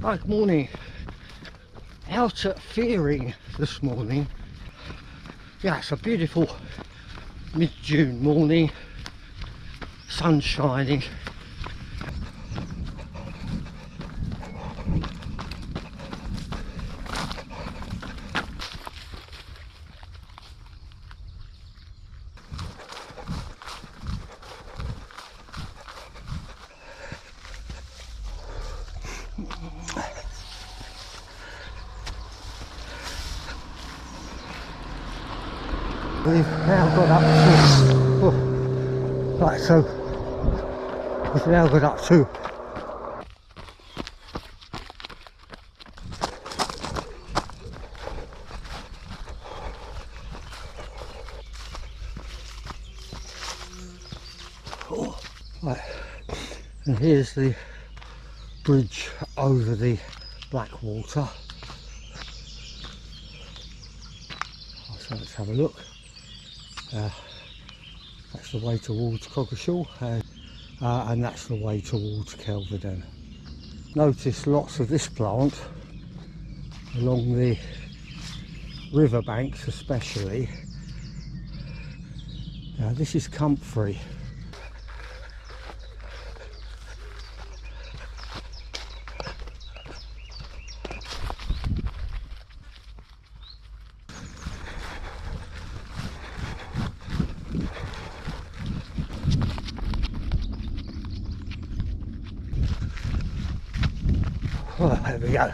Hi, good morning. Out at Feering this morning. Yeah, it's a beautiful mid-June morning. Sun shining. We've now got up to, right, so we've now got up to right, and here's the bridge over the Blackwater. So let's have a look. That's the way towards Coggeshall, and that's the way towards Kelvedon. Notice lots of this plant along the riverbanks especially. This is comfrey. Oh, there we go.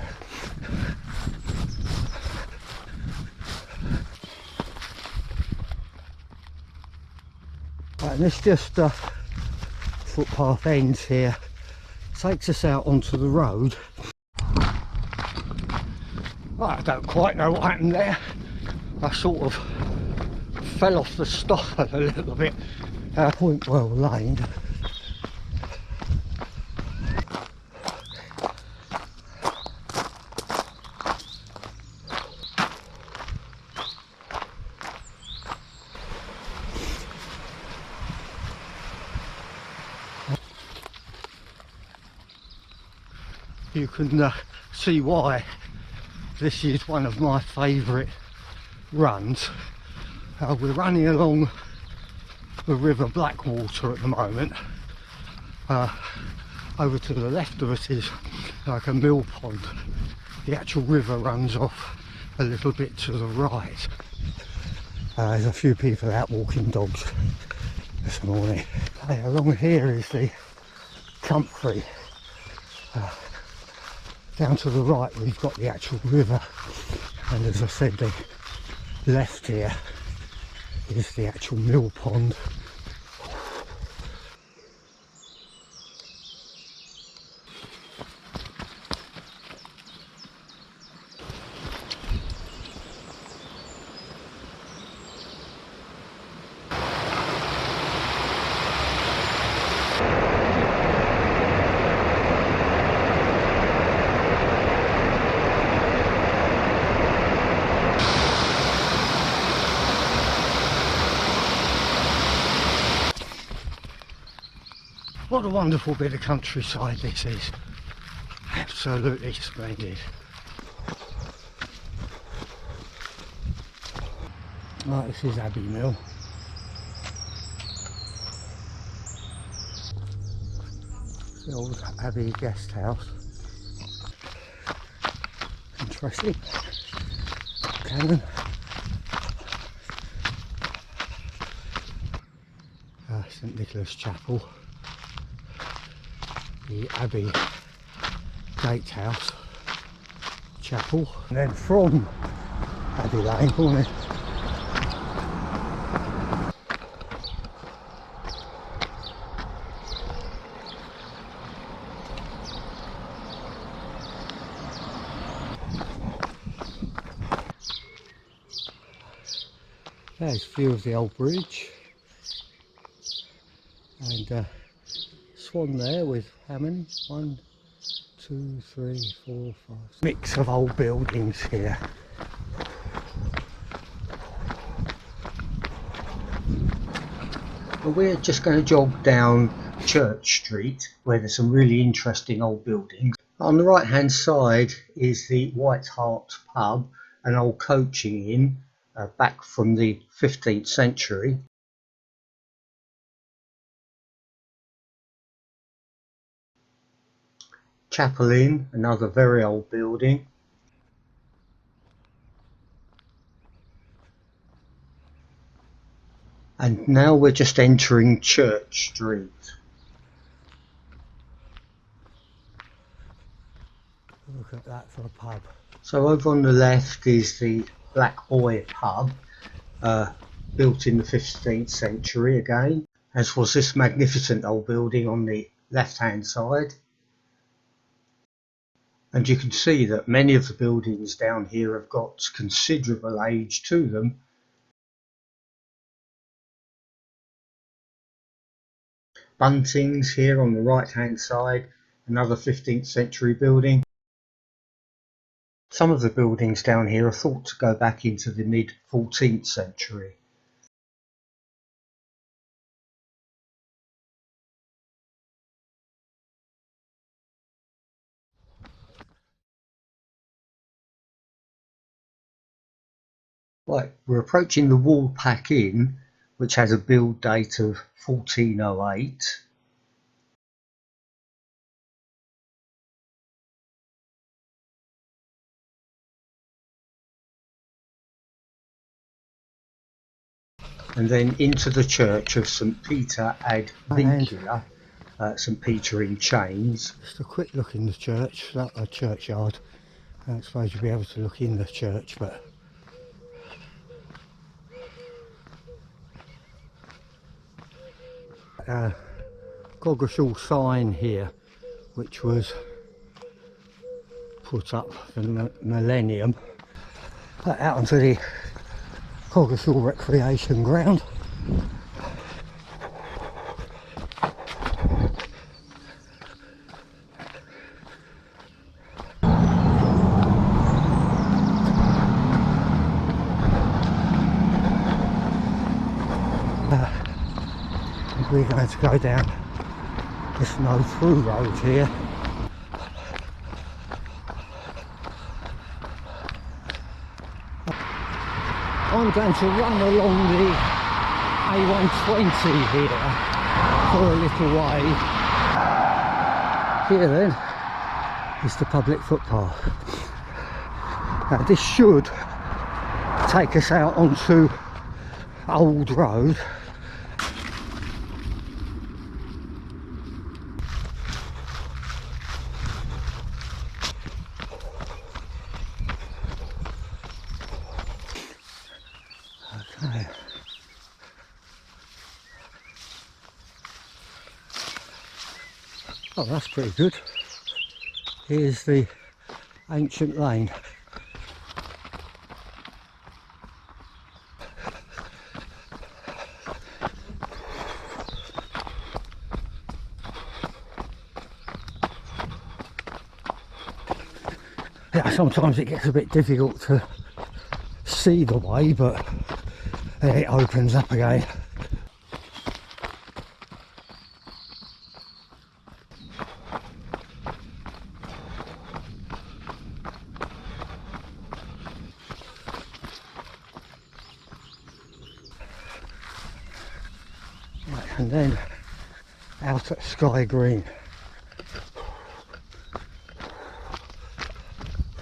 Right, and this just footpath ends here, takes us out onto the road. Right, I don't quite know what happened there. I sort of fell off the stile a little bit. Point well laid. You can see why this is one of my favourite runs. We're running along the river Blackwater at the moment. Over to the left of us is like a mill pond. The actual river runs off a little bit to the right. There's a few people out walking dogs this morning. Along here is the comfrey. Down to the right we've got the actual river, and as I said, the left here is the actual mill pond. What a wonderful bit of countryside this is. Absolutely splendid. Right, this is Abbey Mill. The old Abbey guest house. Interesting. Cannon. St Nicholas Chapel. The Abbey Gatehouse Chapel, and then from Abbey Lane, wasn't it? There's a view of the old bridge, and Swan there with Hammond. 1, 2, 3, 4, 5. Mix of old buildings here. Well, we're just going to jog down Church Street, where there's some really interesting old buildings. On the right hand side is the White Hart pub, an old coaching inn back from the 15th century. Chapel Inn, another very old building. And now we're just entering Church Street. Look at that for a pub. So over on the left is the Black Boy pub, built in the 15th century again, as was this magnificent old building on the left hand side. And you can see that many of the buildings down here have got considerable age to them. Buntings here on the right hand side, another 15th century building. Some of the buildings down here are thought to go back into the mid 14th century. Right, we're approaching the Woolpack Inn, which has a build date of 1408. And then into the church of St Peter ad Vincula, St Peter in Chains. Just a quick look in the church, that's a churchyard. I don't suppose you'll be able to look in the church, but Coggeshall sign here, which was put up for the millennium, put out onto the Coggeshall recreation ground. We're going to go down this no through road here. I'm going to run along the A120 here for a little way. Here then is the public footpath. Now this should take us out onto Old Road. Okay. Oh, that's pretty good. Here's the ancient lane. Yeah, sometimes it gets a bit difficult to see the way, but it opens up again. Right, and then out at Sky Green.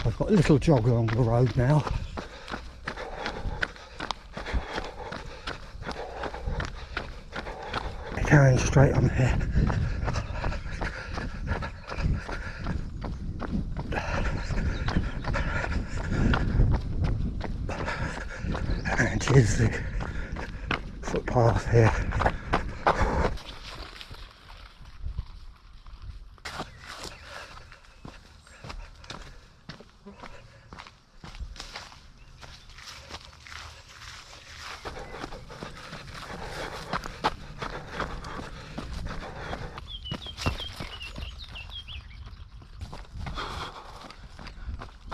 I've got a little jog along the road now. Carrying straight on here. And here's the footpath here.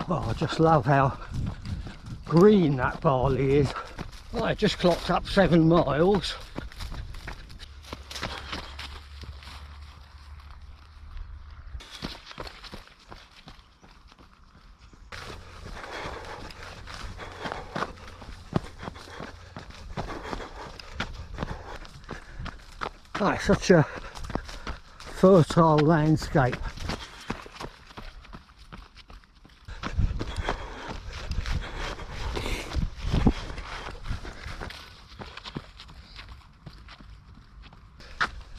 Oh, I just love how green that barley is. Well, I just clocked up 7 miles. Oh, it's such a fertile landscape.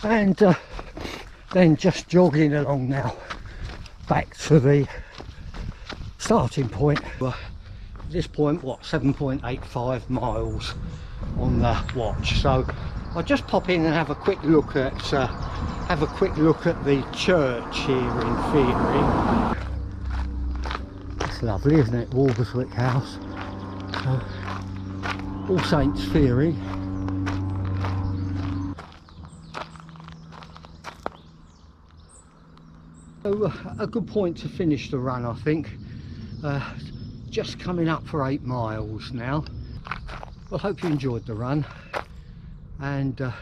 And then just jogging along now back to the starting point. At this point, what, 7.85 miles on the watch, so I'll just pop in and have a quick look at the church here in Feering. It's lovely, isn't it? Walberswick House. All Saints Feering. So a good point to finish the run, I think. Just coming up for 8 miles now. Well, hope you enjoyed the run, and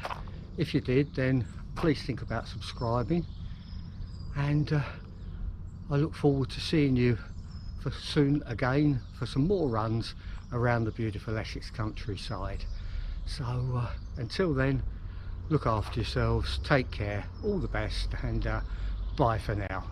if you did, then please think about subscribing, and I look forward to seeing you soon again for some more runs around the beautiful Essex countryside. So until then, look after yourselves, take care, all the best, and bye for now.